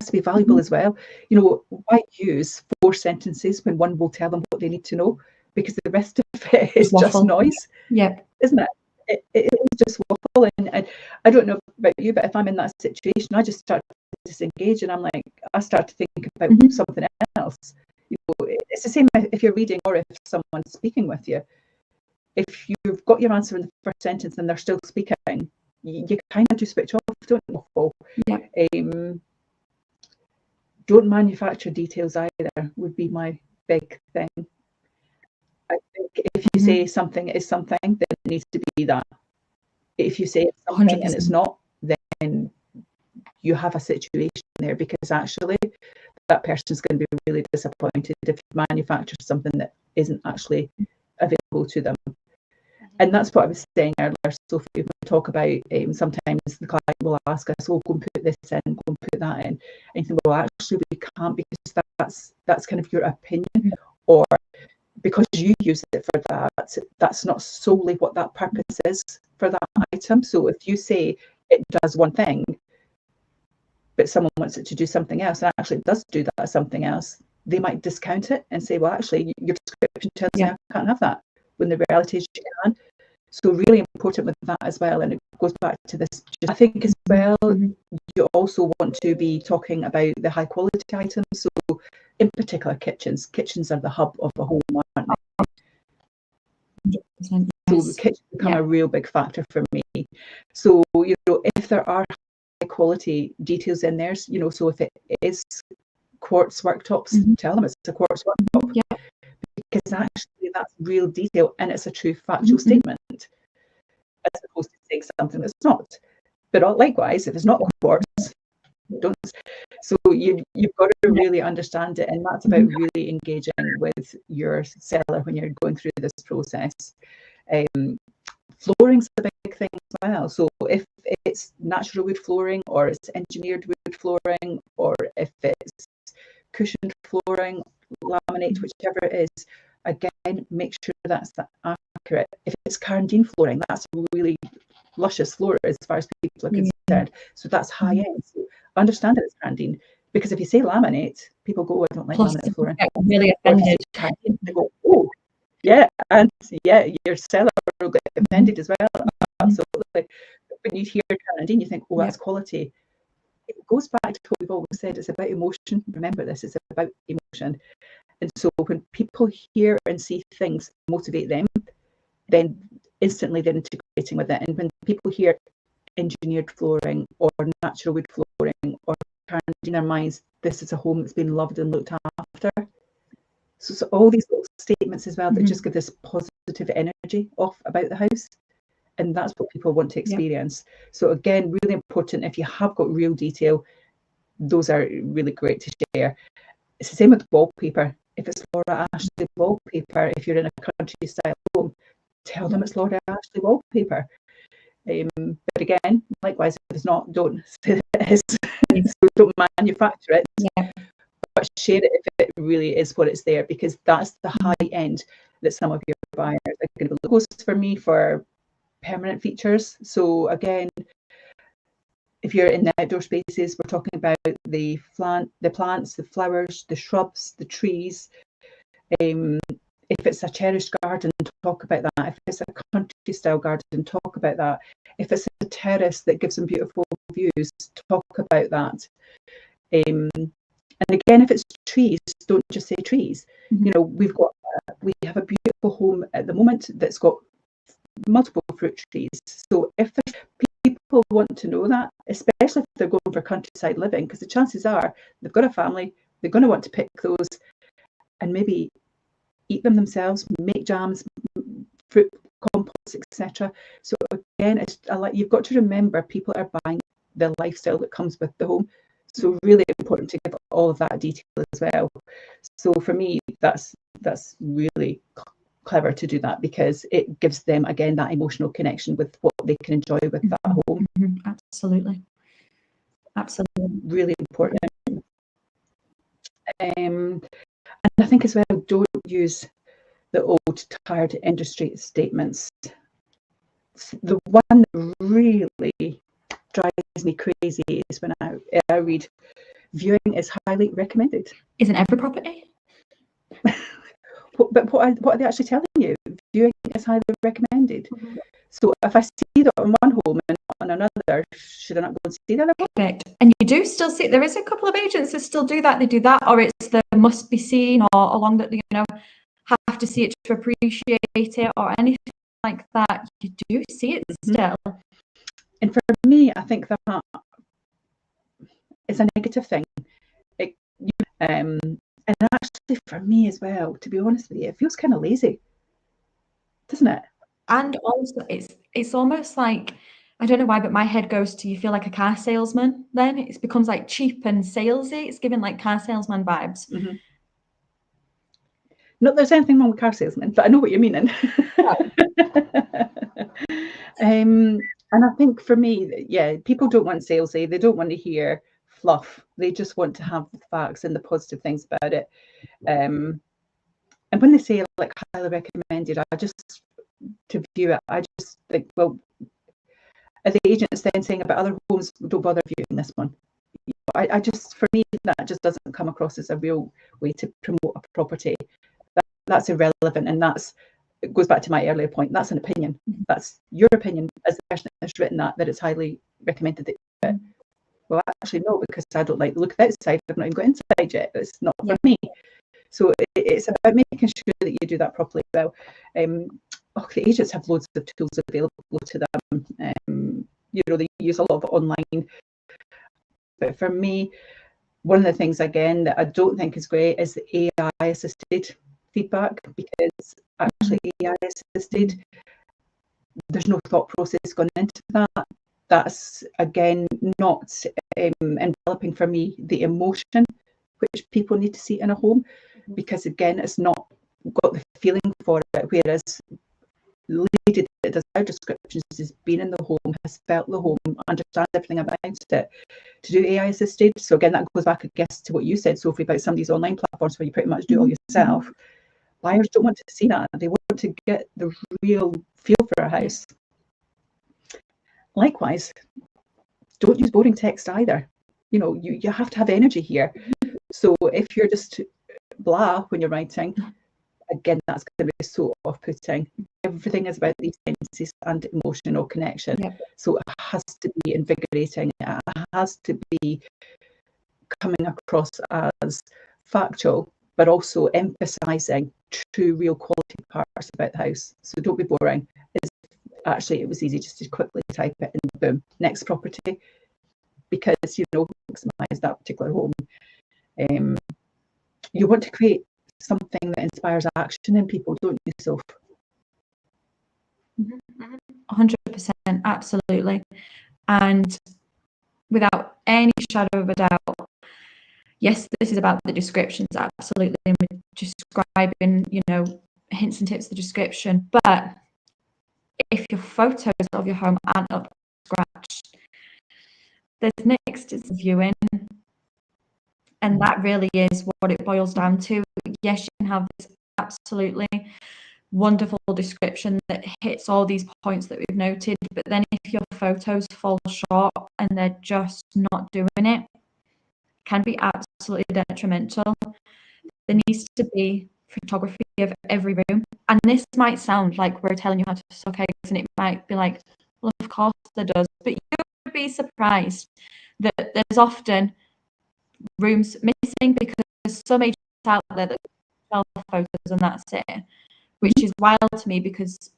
has to be valuable as well. You know, why use 4 sentences when one will tell them what they need to know? Because the rest of it is just noise. Isn't it? It is just waffle. And I don't know about you, but if I'm in that situation, I just start to disengage and I'm like, I start to think about something else. You know, it's the same if you're reading or if someone's speaking with you. If you've got your answer in the first sentence and they're still speaking, you kind of do switch off, don't you? Don't manufacture details either, would be my big thing. I think if you say something is something, then it needs to be that. If you say it's something 100%. And it's not, then you have a situation there, because actually that person's going to be really disappointed if you manufacture something that isn't actually available to them. And that's what I was saying earlier, Sophie, when we talk about sometimes the client will ask us, oh, go and put this in, go and put that in. And you think, well, actually we can't, because that's kind of your opinion, or because you use it for that, that's not solely what that purpose is for that item. So if you say it does one thing, but someone wants it to do something else, and actually it does do that something else, they might discount it and say, well, actually your description tells me I can't have that, when the reality is you can. So really important with that as well. And it goes back to this. I think as well, you also want to be talking about the high quality items. So in particular, kitchens. Kitchens are the hub of the home, aren't they? So the kitchens become a real big factor for me. So, you know, if there are high quality details in there, you know, so if it is quartz worktops, tell them it's a quartz worktop. Because actually that's real detail and it's a true factual statement, as opposed to saying something that's not. But likewise, if it's not quartz, don't. So you've got to really understand it, and that's about really engaging with your seller when you're going through this process. Flooring's a big thing as well. So if it's natural wood flooring, or it's engineered wood flooring, or if it's cushioned flooring, laminate, whichever it is, again, make sure that's accurate. If it's Carandine flooring, that's a really luscious floor as far as people are concerned. So that's high end. So understand that it's Carandine, because if you say laminate, people go, oh, I don't like laminate flooring. Really offended. Carandine, they go, oh, yeah, and your seller will get offended as well. Absolutely. When you hear Carandine, you think, oh, that's quality. It goes back to what we've always said, it's about emotion. Remember this, it's about emotion. And so when people hear and see things motivate them, then instantly they're integrating with it. And when people hear engineered flooring or natural wood flooring or in their minds, this is a home that's been loved and looked after. So all these little statements as well that just give this positive energy off about the house. And that's what people want to experience. So again, really important, if you have got real detail, those are really great to share. It's the same with wallpaper. If it's Laura Ashley wallpaper, if you're in a country style home, tell them it's Laura Ashley wallpaper. But again, likewise, if it's not, don't say it is. So don't manufacture it. But share it if it really is what it's there, because that's the high end that some of your buyers are going to be. Goes for me for permanent features. So again, if you're in the outdoor spaces, we're talking about the plants, the flowers, the shrubs, the trees. If it's a cherished garden, talk about that. If it's a country style garden, talk about that. If it's a terrace that gives them beautiful views, talk about that. And again, if it's trees, don't just say trees. You know, we have a beautiful home at the moment that's got multiple fruit trees. So if there's people want to know that, especially if they're going for countryside living, because the chances are they've got a family, they're going to want to pick those and maybe eat them themselves, make jams, fruit compotes, etc. So again, you've got to remember, people are buying the lifestyle that comes with the home. So really important to give all of that detail as well. So for me, that's really clever to do that, because it gives them, again, that emotional connection with what they can enjoy with that home. Absolutely. Really important. And I think as well, don't use the old tired industry statements. The one that really drives me crazy is when I read, viewing is highly recommended. Isn't every property? But what are they actually telling you? Viewing is highly recommended. So if I see that on one home and not on another, should I not go and see the other one? Perfect. And you do still see, there is a couple of agents that still do that. They do that, or it's the must be seen, or along that, you know, have to see it to appreciate it, or anything like that. You do see it still. And for me, I think that is a negative thing. And actually, for me as well, to be honest with you, it feels kind of lazy, doesn't it? And also, it's almost like, I don't know why, but my head goes to, you feel like a car salesman then. It becomes like cheap and salesy. It's giving like car salesman vibes. Not that there's anything wrong with car salesmen, but I know what you're meaning. And I think for me, yeah, people don't want salesy. They don't want to hear fluff. They just want to have the facts and the positive things about it. And when they say like highly recommended, to view it, I just think, well, are the agents then saying about other homes, don't bother viewing this one? I just, for me, that just doesn't come across as a real way to promote a property. That's irrelevant, and it goes back to my earlier point. That's an opinion. That's your opinion as the person that's written that it's highly recommended that you do it. Well, actually, no, because I don't like the look of the outside. I've not even got inside yet. It's not for me. So it's about making sure that you do that properly as well. The agents have loads of tools available to them. You know, they use a lot of online. But for me, one of the things, again, that I don't think is great is the AI assisted feedback, because actually AI assisted, there's no thought process going into that. That's, again, not enveloping for me the emotion which people need to see in a home, because again, it's not got the feeling for it, whereas the lady that does our descriptions has been in the home, has felt the home, understands everything about it, to do AI assisted. So again, that goes back, I guess, to what you said, Sophie, about some of these online platforms where you pretty much do it all yourself. Buyers don't want to see that. They want to get the real feel for a house. Likewise, don't use boring text either. You know, you have to have energy here. So if you're just blah when you're writing, again, that's going to be so off-putting. Everything is about these senses and emotional connection. So it has to be invigorating. It has to be coming across as factual, but also emphasising true, real quality parts about the house. So don't be boring. It was easy just to quickly type it and boom, next property. because, you know, maximize that particular home. You want to create something that inspires action in people, don't you, Soph? 100%, absolutely. And without any shadow of a doubt, yes, this is about the descriptions, absolutely, and we're describing, you know, hints and tips of the description. But if your photos of your home aren't up to scratch, there's next is viewing. And that really is what it boils down to. Yes, you can have this absolutely wonderful description that hits all these points that we've noted, but then if your photos fall short and they're just not doing it, it can be absolutely detrimental. There needs to be photography of every room. And this might sound like we're telling you how to suck eggs, and it might be like, well, of course there does. But you would be surprised that there's often rooms missing because there's some agents out there that 12 photos and that's it, which is wild to me because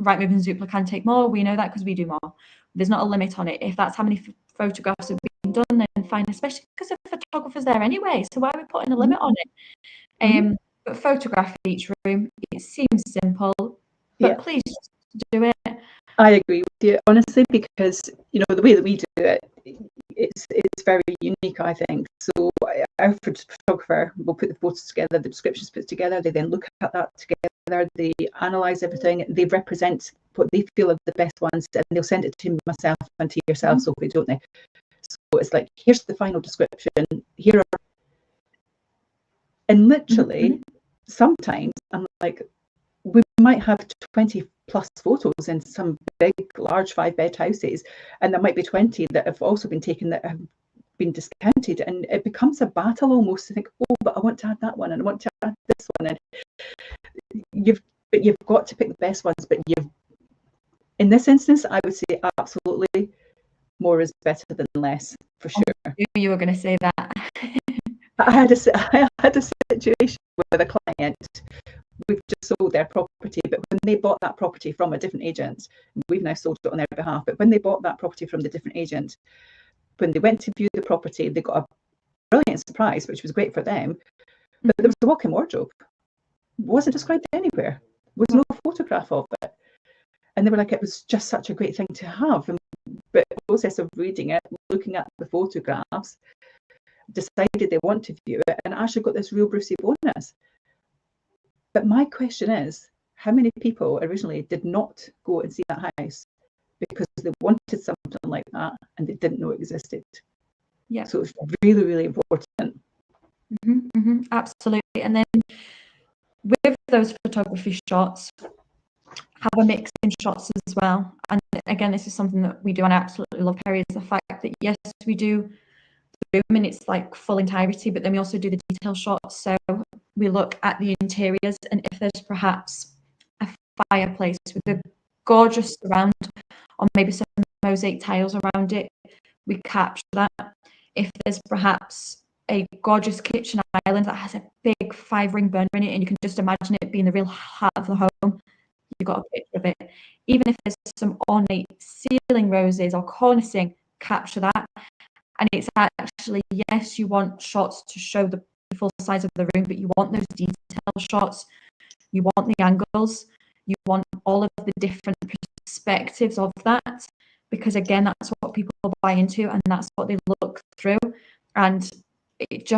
Rightmove and Zoopla can take more. We know that because we do more. There's not a limit on it. If that's how many photographs have been done, then fine, especially because the photographer's there anyway. So why are we putting a limit on it? But photograph each room. It seems simple, but please just do it. I agree with you, honestly, because, you know, the way that we do it, it's very unique, I think. So our photographer will put the photos together, the descriptions put together, they then look at that together, they analyse everything, they represent what they feel are the best ones, and they'll send it to myself and to yourself, Sophie, don't they? So it's like, here's the final description, here are... And literally, sometimes I'm like, we might have 20 plus photos in some big, large 5-bed houses, and there might be 20 that have also been taken that have been discounted, and it becomes a battle almost to think, oh, but I want to add that one, and I want to add this one, and you've got to pick the best ones. But in this instance, I would say absolutely more is better than less, for sure. I knew you were going to say that. I had a situation with a client. We've just sold their property, but when they bought that property from a different agent, we've now sold it on their behalf, but when they bought that property from the different agent, when they went to view the property, they got a brilliant surprise, which was great for them, but there was a walk-in wardrobe. It wasn't described anywhere. There was no photograph of it. And they were like, it was just such a great thing to have. But the process of reading it, looking at the photographs, decided they want to view it, and actually got this real Brucey bonus. But my question is, how many people originally did not go and see that house because they wanted something like that and they didn't know it existed? Yeah. So it's really, really important. Absolutely. And then with those photography shots, have a mix in shots as well. And again, this is something that we do and I absolutely love, Perrie, is the fact that yes, we do the room and it's like full entirety, but then we also do the detail shots. So we look at the interiors, and if there's perhaps a fireplace with a gorgeous surround or maybe some mosaic tiles around it, we capture that. If there's perhaps a gorgeous kitchen island that has a big 5-ring burner in it and you can just imagine it being the real heart of the home, you've got a picture of it. Even if there's some ornate ceiling roses or cornicing, capture that. And it's actually, yes, you want shots to show the full size of the room, but you want those detail shots, you want the angles, you want all of the different perspectives of that, because again, that's what people buy into and that's what they look through. And it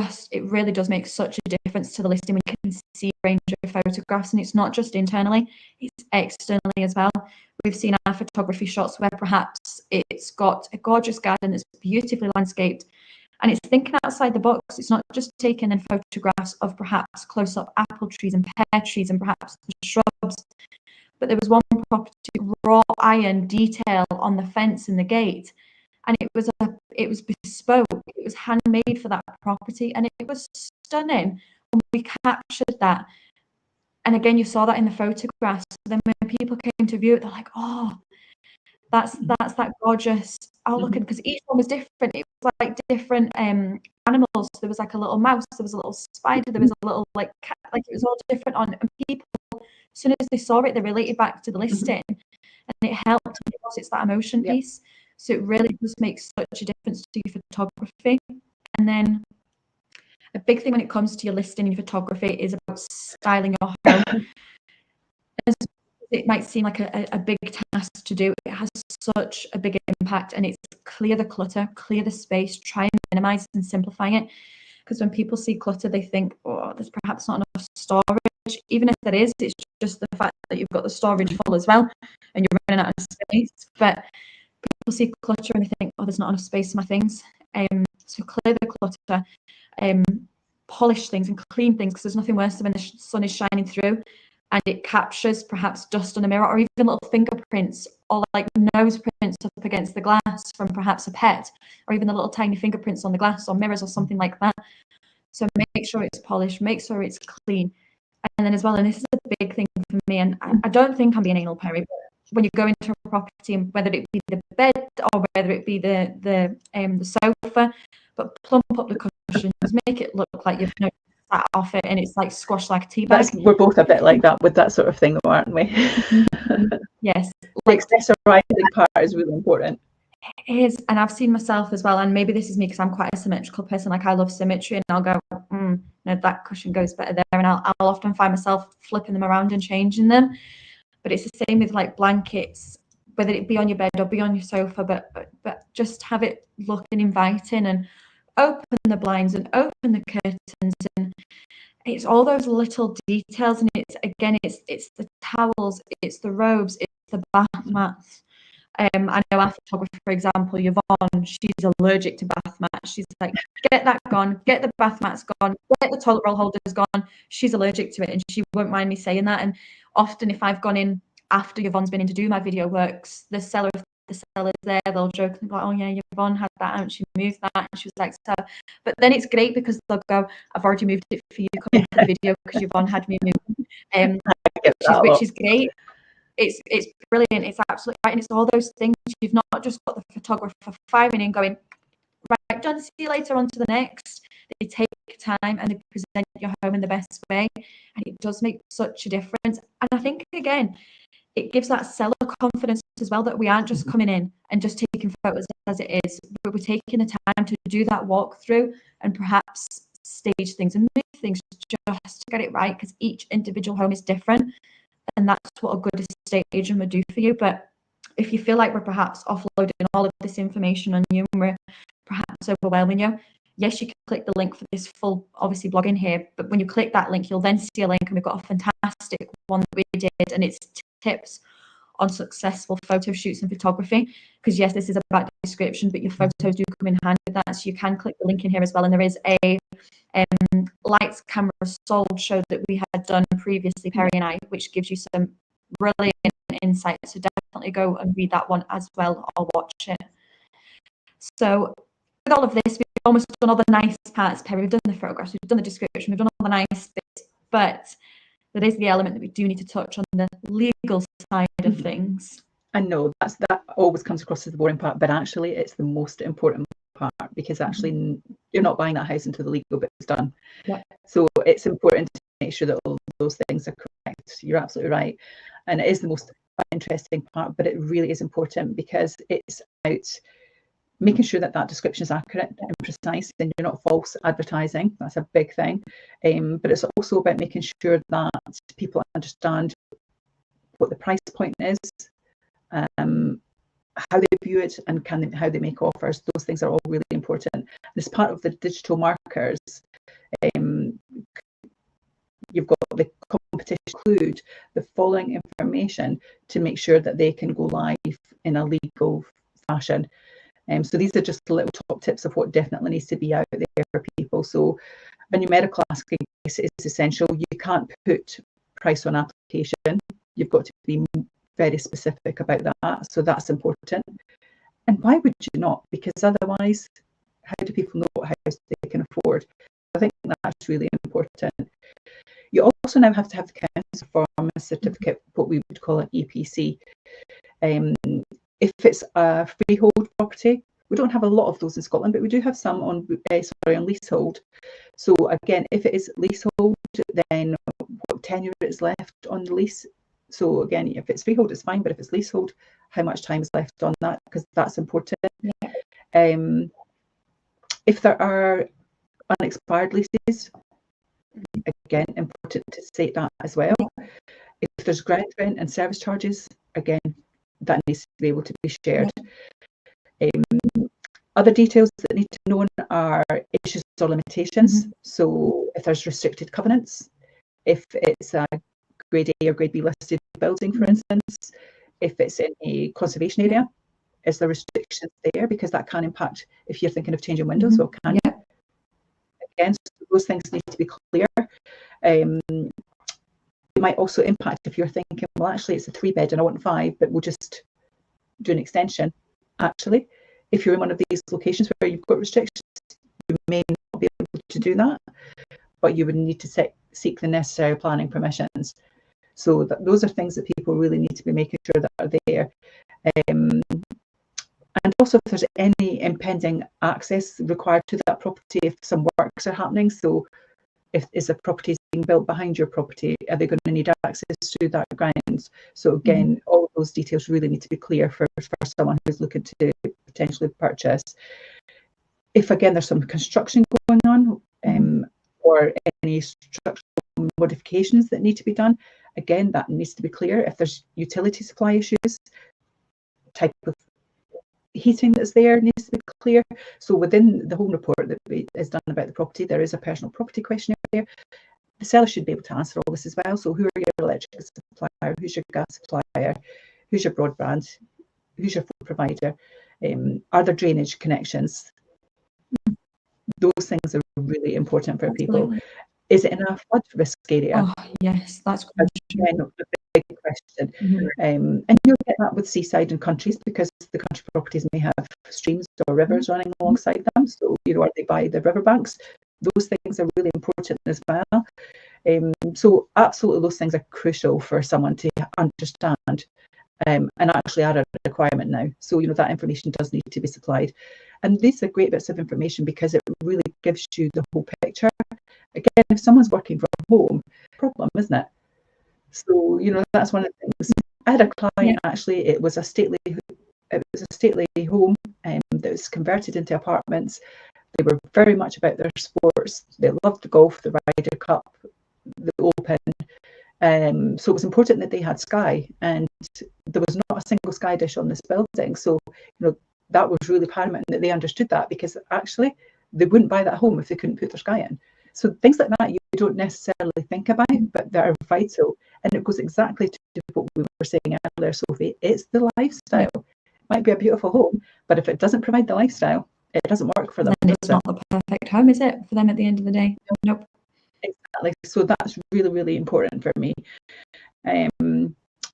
really does make such a difference to the listing when you can see a range of photographs, and it's not just internally, it's externally as well. We've seen our photography shots where perhaps it's got a gorgeous garden that's beautifully landscaped, and it's thinking outside the box. It's not just taking in photographs of perhaps close-up apple trees and pear trees and perhaps the shrubs, but there was one property, raw iron detail on the fence and the gate, and it was bespoke, it was handmade for that property, and it was stunning. And we captured that, and again, you saw that in the photographs. Then when people came to view it, they're like, oh, that's that gorgeous. I'll look at, because each one was different. It was like different animals. There was like a little mouse, there was a little spider, there was a little like cat, like it was all different on, and people, as soon as they saw it, they related back to the listing, and it helped because it's that emotion piece. So it really does make such a difference to your photography. And then a big thing when it comes to your listing and your photography is about styling your home. As it might seem like a big task to do, it has such a big impact, and it's clear the clutter, clear the space, try and minimize and simplify it. Because when people see clutter, they think, oh, there's perhaps not enough storage. Even if there is, it's just the fact that you've got the storage full as well and you're running out of space. But people see clutter and they think, oh, there's not enough space for my things. So clear the clutter, polish things and clean things, because there's nothing worse than when the sun is shining through and it captures perhaps dust on the mirror, or even little fingerprints or like nose prints up against the glass from perhaps a pet, or even the little tiny fingerprints on the glass or mirrors or something like that. So make sure it's polished, make sure it's clean. And then as well, and this is a big thing for me, and I don't think I'm being anal, Perrie, but when you go into a property, and whether it be the bed or whether it be the sofa, but plump up the cushions, make it look like you've sat off it and it's like squashed like a tea bag. We're both a bit like that with that sort of thing, though, aren't we? Yes. The accessorizing part is really important. It is, and I've seen myself as well, and maybe this is me because I'm quite a symmetrical person. Like, I love symmetry, and I'll go, no, that cushion goes better there, and I'll often find myself flipping them around and changing them. But it's the same with like blankets, whether it be on your bed or be on your sofa, but just have it looking inviting, and open the blinds and open the curtains, and it's all those little details. And it's the towels, it's the robes, it's the bath mats. I know our photographer, for example, Yvonne, she's allergic to bath mats. She's like, get that gone, get the bath mats gone, get the toilet roll holders gone. She's allergic to it, and she won't mind me saying that. And often if I've gone in after Yvonne's been in to do my video works, the seller's there, they'll joke and be like, oh yeah, Yvonne had that and she moved that, and she was like, so. But then it's great because they'll go, I've already moved it for you, come to the video because Yvonne had me move, which is great. It's brilliant. It's absolutely right, and it's all those things. You've not just got the photographer firing in going, right, done, see you later, on to the next. They take time and they present your home in the best way, and it does make such a difference. And I think, again, it gives that seller confidence as well, that we aren't just coming in and just taking photos as it is, but we're taking the time to do that walkthrough and perhaps stage things and move things just to get it right, because each individual home is different. And that's what a good estate agent would do for you. But if you feel like we're perhaps offloading all of this information on you and we're perhaps overwhelming you, yes, you can click the link for this full, obviously, blog in here. But when you click that link, you'll then see a link, and we've got a fantastic one that we did, and it's tips on successful photo shoots and photography. Because yes, this is about description, but your photos do come in handy with that. So you can click the link in here as well. And there is a lights, camera, sold show that we had done previously, Perrie and I, which gives you some brilliant insight. So definitely go and read that one as well, or watch it. So with all of this, we've almost done all the nice parts, Perrie. We've done the photographs, we've done the description, we've done all the nice bits, but there is the element that we do need to touch on, the legal side of things. I know that always comes across as the boring part, but actually it's the most important part, because actually you're not buying that house until the legal bit is done. Yeah. So it's important to make sure that all those things are correct. You're absolutely right. And it is the most interesting part, but it really is important, because it's about making sure that that description is accurate and precise, and you're not false advertising. That's a big thing. But it's also about making sure that people understand what the price point is, how they view it, and how they make offers. Those things are all really important. And as part of the digital markers, you've got the competition include the following information to make sure that they can go live in a legal fashion. So these are just little top tips of what definitely needs to be out there for people. So a numerical asking price is essential. You can't put price on application. You've got to be very specific about that. So that's important. And why would you not? Because otherwise, how do people know what house they can afford? I think that's really important. You also now have to have the council form a certificate, what we would call an EPC. If it's a freehold property, we don't have a lot of those in Scotland, but we do have some on leasehold. So again, if it is leasehold, then what tenure is left on the lease. So again, if it's freehold, it's fine, but if it's leasehold, how much time is left on that, because that's important. Yeah. If there are unexpired leases, again, important to state that as well. Yeah. If there's ground rent and service charges, again, that needs to be able to be shared. Yeah. Other details that need to be known are issues or limitations. So if there's restricted covenants, if it's a grade A or grade B listed building, for instance, if it's in a conservation area, is there restrictions there? Because that can impact if you're thinking of changing windows, or can you? Again, so those things need to be clear. It might also impact if you're thinking, well, actually it's a 3-bed and I want 5, but we'll just do an extension. Actually, if you're in one of these locations where you've got restrictions, you may not be able to do that, but you would need to seek the necessary planning permissions. So those are things that people really need to be making sure that are there. And also if there's any impending access required to that property, if some works are happening. So is a property being built behind your property, are they going to need access to that grounds? So again, all of those details really need to be clear for someone who's looking to potentially purchase. If again there's some construction going on, or any structural modifications that need to be done, again that needs to be clear. If there's utility supply issues, type of heating that's there needs to be clear. So within the home report that is done about the property, there is a personal property questionnaire there. The seller should be able to answer all this as well. So who are your electric supplier, who's your gas supplier, who's your broadband, who's your phone provider, are there drainage connections? Those things are really important for people. Is it in a flood risk area? Oh yes, that's again a big question. And you'll get that with seaside and countries, because the country properties may have streams or rivers running alongside them. So are they by the riverbanks? Those things are really important as well. So absolutely those things are crucial for someone to understand, and actually are a requirement now. So that information does need to be supplied, and these are great bits of information because it really gives you the whole picture. Again, if someone's working from home, problem, isn't it? So that's one of the things. I had a client, actually, it was a stately home that was converted into apartments. They were very much about their sports. They loved the golf, the Ryder Cup, the Open. So it was important that they had Sky, and there was not a single Sky dish on this building. So that was really paramount that they understood that, because actually they wouldn't buy that home if they couldn't put their Sky in. So things like that you don't necessarily think about, but they are vital. And it goes exactly to what we were saying earlier, Sophie. It's the lifestyle. It might be a beautiful home, but if it doesn't provide the lifestyle, it doesn't work for them. Then it's not the perfect home, is it, for them at the end of the day? Nope. Exactly. So that's really, really important for me.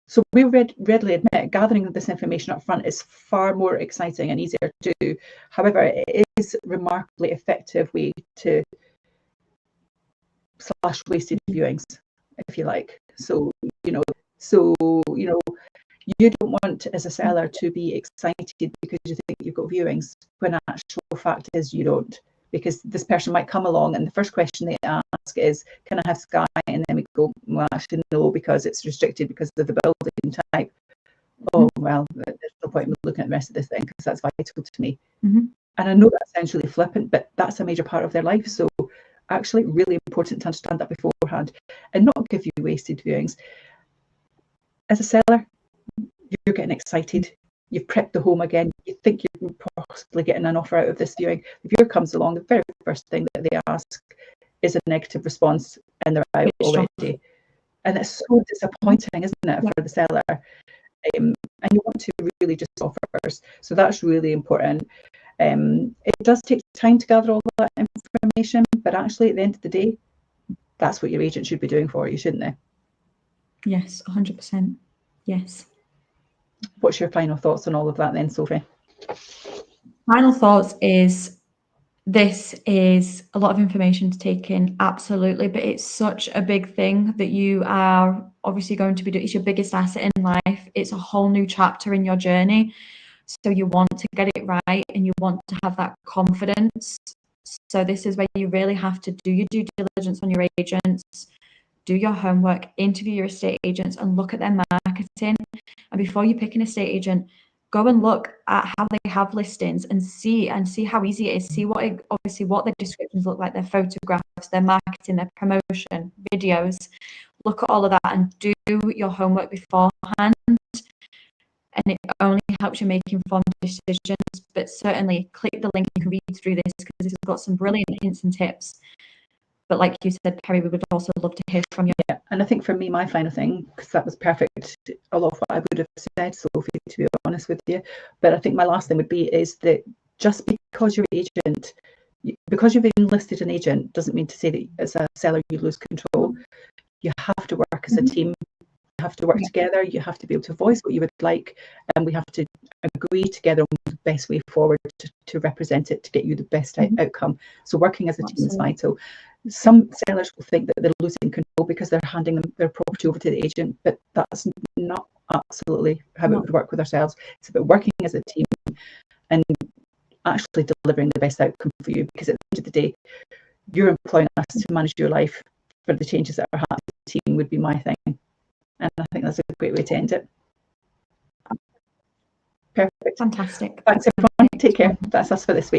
So we readily admit gathering this information up front is far more exciting and easier to do. However, it is a remarkably effective way to slash wasted viewings, if you like. So you don't want, as a seller, to be excited because you think you've got viewings, when actual fact is you don't, because this person might come along and the first question they ask is, can I have Sky? And then we go, well, actually no, because it's restricted because of the building type. Oh, well, there's no point in looking at the rest of this thing, because that's vital to me. And I know that sounds really flippant, but that's a major part of their life. So actually really important to understand that beforehand and not give you wasted viewings. As a seller, you're getting excited. You've prepped the home again. You think you're possibly getting an offer out of this viewing. The viewer comes along, the very first thing that they ask is a negative response, and they're out already. And it's so disappointing, isn't it, for the seller? And you want to really just offer first. So that's really important. It does take time to gather all that information, but actually at the end of the day, that's what your agent should be doing for you, shouldn't they? Yes, 100%. Yes. What's your final thoughts on all of that then, Sophie? Final thoughts is, this is a lot of information to take in, absolutely, but it's such a big thing that you are obviously going to be doing. It's your biggest asset in life. It's a whole new chapter in your journey. So you want to get it right and you want to have that confidence. So this is where you really have to do your due diligence on your agents, do your homework, interview your estate agents and look at their marketing. And before you pick an estate agent, go and look at how they have listings and see how easy it is. See what their descriptions look like, their photographs, their marketing, their promotion, videos. Look at all of that and do your homework beforehand. And it only helps you make informed decisions. But certainly click the link, you can read through this because this has got some brilliant hints and tips. But like you said, Perrie, we would also love to hear from you. Yeah, and I think for me, my final thing, because that was perfect, a lot of what I would have said, Sophie, to be honest with you. But I think my last thing would be is that just because you're an agent, because you've enlisted an agent, doesn't mean to say that as a seller you lose control. You have to work as a team. You have to work together. You have to be able to voice what you would like, and we have to agree together on the best way forward to represent it to get you the best outcome. So working as a team is vital. Some sellers will think that they're losing control because they're handing their property over to the agent, but that's not absolutely how it would work with ourselves. It's about working as a team and actually delivering the best outcome for you, because at the end of the day, you're employing us to manage your life for the changes that are happening. The team would be my thing. And I think that's a great way to end it. Perfect. Fantastic. Thanks everyone. Take care. That's us for this week.